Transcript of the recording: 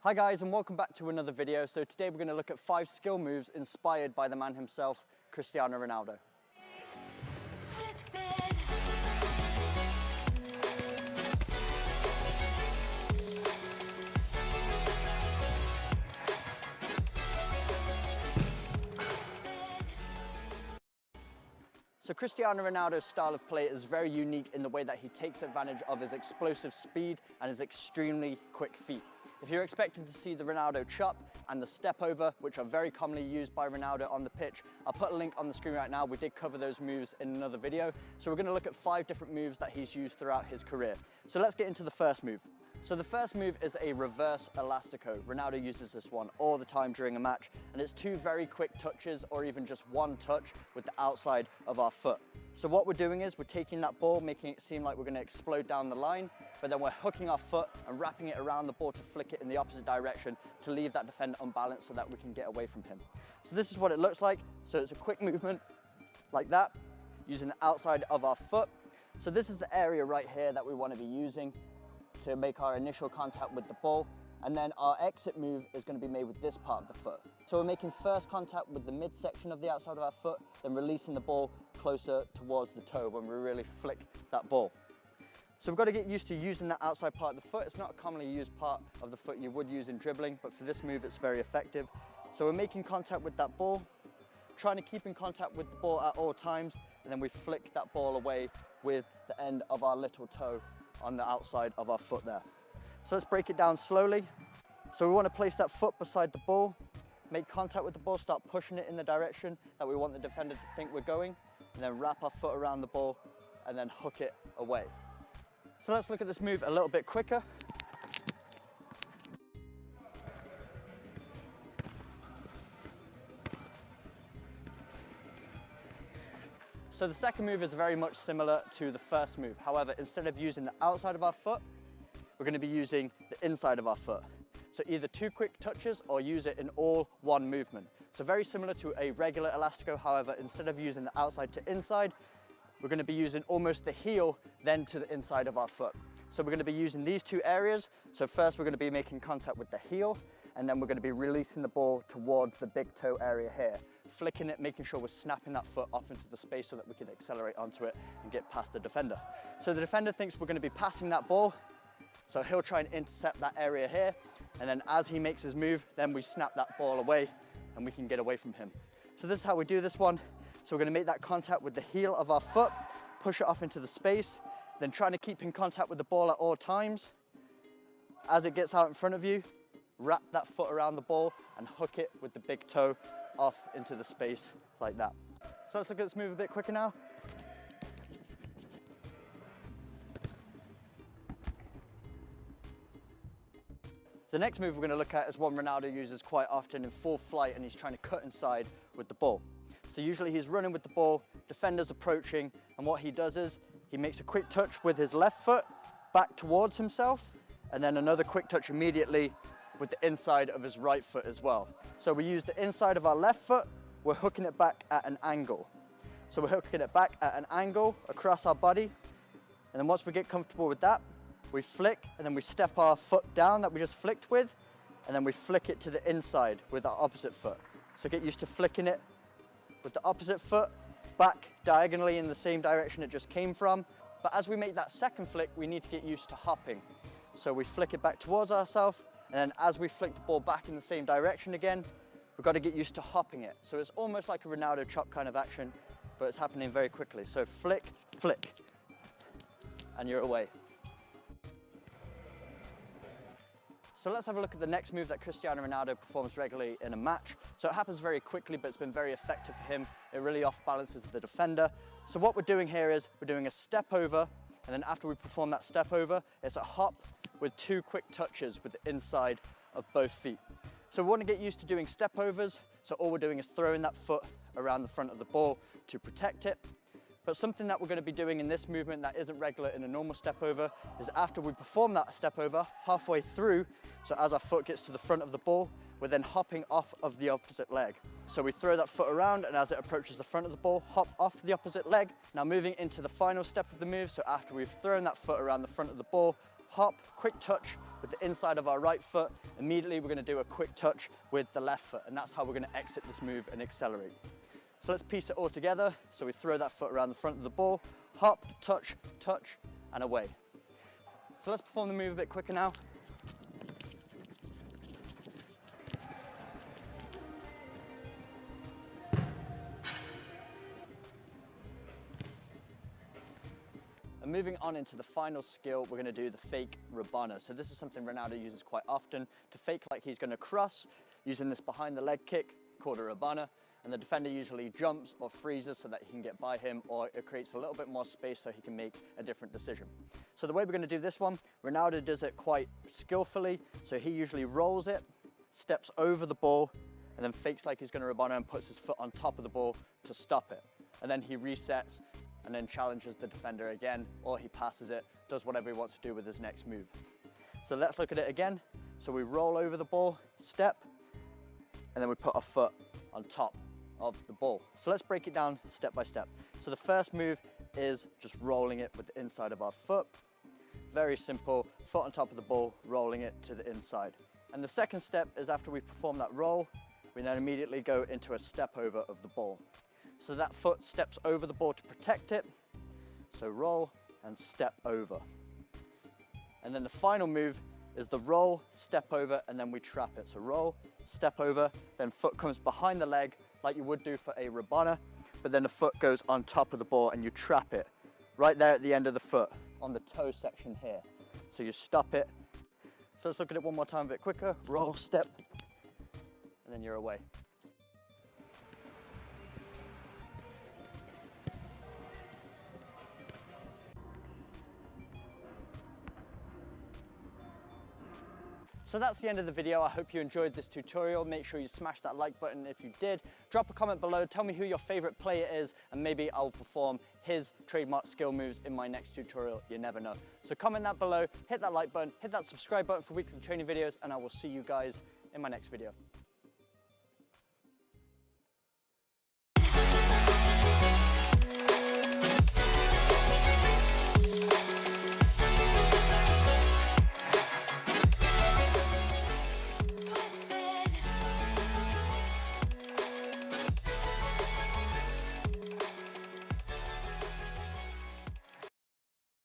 Hi guys, and welcome back to another video. So today we're going to look at 5 skill moves inspired by the man himself, Cristiano Ronaldo. So Cristiano Ronaldo's style of play is very unique in the way that he takes advantage of his explosive speed and his extremely quick feet. If you're expecting to see the Ronaldo chop and the step over, which are very commonly used by Ronaldo on the pitch, I'll put a link on the screen right now. We did cover those moves in another video. So we're going to look at 5 different moves that he's used throughout his career. So let's get into the first move. So the first move is a reverse elastico. Ronaldo uses this one all the time during a match, and it's 2 very quick touches or even just 1 touch with the outside of our foot. So what we're doing is we're taking that ball, making it seem like we're going to explode down the line, but then we're hooking our foot and wrapping it around the ball to flick it in the opposite direction to leave that defender unbalanced so that we can get away from him. So this is what it looks like. So it's a quick movement like that, using the outside of our foot. So this is the area right here that we want to be using to make our initial contact with the ball, and then our exit move is going to be made with this part of the foot. So we're making first contact with the midsection of the outside of our foot, then releasing the ball closer towards the toe when we really flick that ball. So we've got to get used to using that outside part of the foot. It's not a commonly used part of the foot you would use in dribbling, but for this move it's very effective. So we're making contact with that ball, trying to keep in contact with the ball at all times, and then we flick that ball away with the end of our little toe on the outside of our foot there. So let's break it down slowly. So we want to place that foot beside the ball, make contact with the ball, start pushing it in the direction that we want the defender to think we're going, and then wrap our foot around the ball and then hook it away. So let's look at this move a little bit quicker. So the second move is very much similar to the first move. However, instead of using the outside of our foot, we're going to be using the inside of our foot. So either 2 quick touches or use it in all one movement. So very similar to a regular elastico. However, instead of using the outside to inside, we're going to be using almost the heel then to the inside of our foot. So we're going to be using these 2 areas. So first we're going to be making contact with the heel, and then we're going to be releasing the ball towards the big toe area here, flicking it, making sure we're snapping that foot off into the space so that we can accelerate onto it and get past the defender. So the defender thinks we're going to be passing that ball, so he'll try and intercept that area here, and then as he makes his move, then we snap that ball away and we can get away from him. So this is how we do this one. So we're going to make that contact with the heel of our foot, push it off into the space, then trying to keep in contact with the ball at all times. As it gets out in front of you, wrap that foot around the ball and hook it with the big toe off into the space like that. So let's look at this move a bit quicker now. The next move we're going to look at is one Ronaldo uses quite often in full flight, and he's trying to cut inside with the ball. So usually he's running with the ball, defender's approaching, and what he does is he makes a quick touch with his left foot back towards himself, and then another quick touch immediately with the inside of his right foot as well. So we use the inside of our left foot, we're hooking it back at an angle. So we're hooking it back at an angle across our body, and then once we get comfortable with that, we flick, and then we step our foot down that we just flicked with, and then we flick it to the inside with our opposite foot. So get used to flicking it with the opposite foot back diagonally in the same direction it just came from. But as we make that second flick, we need to get used to hopping. So we flick it back towards ourselves, and then as we flick the ball back in the same direction again, we've got to get used to hopping it. So it's almost like a Ronaldo chop kind of action, but it's happening very quickly. So flick, flick, and you're away. So let's have a look at the next move that Cristiano Ronaldo performs regularly in a match. So it happens very quickly, but it's been very effective for him. It really off-balances the defender. So what we're doing here is we're doing a step over, and then after we perform that step over, it's a hop with 2 quick touches with the inside of both feet. So we want to get used to doing step overs. So all we're doing is throwing that foot around the front of the ball to protect it. But something that we're going to be doing in this movement that isn't regular in a normal step over is after we perform that step over, halfway through, so as our foot gets to the front of the ball, we're then hopping off of the opposite leg. So we throw that foot around, and as it approaches the front of the ball, hop off the opposite leg. Now moving into the final step of the move, so after we've thrown that foot around the front of the ball, hop, quick touch with the inside of our right foot. Immediately we're going to do a quick touch with the left foot, and that's how we're going to exit this move and accelerate. So let's piece it all together. So we throw that foot around the front of the ball, hop, touch, touch, and away. So let's perform the move a bit quicker now. And moving on into the final skill, we're going to do the fake Rabana. So this is something Ronaldo uses quite often to fake like he's going to cross, using this behind the leg kick called a Rabana. And the defender usually jumps or freezes so that he can get by him, or it creates a little bit more space so he can make a different decision. So the way we're going to do this one, Ronaldo does it quite skillfully. So he usually rolls it, steps over the ball, and then fakes like he's going to Rabana and puts his foot on top of the ball to stop it. And then he resets and then challenges the defender again, or he passes it, does whatever he wants to do with his next move. So let's look at it again. So we roll over the ball, step, and then we put our foot on top of the ball. So let's break it down step by step. So the first move is just rolling it with the inside of our foot. Very simple, foot on top of the ball, rolling it to the inside. And the second step is after we perform that roll, we then immediately go into a step over of the ball. So that foot steps over the ball to protect it. So roll and step over. And then the final move is the roll, step over, and then we trap it. So roll, step over, then foot comes behind the leg like you would do for a Rabana, but then the foot goes on top of the ball and you trap it right there at the end of the foot on the toe section here. So you stop it. So let's look at it one more time a bit quicker. Roll, step, and then you're away. So that's the end of the video. I hope you enjoyed this tutorial. Make sure you smash that like button if you did. Drop a comment below, tell me who your favorite player is, and maybe I'll perform his trademark skill moves in my next tutorial. You never know. So comment that below, hit that like button, hit that subscribe button for weekly training videos, and I will see you guys in my next video.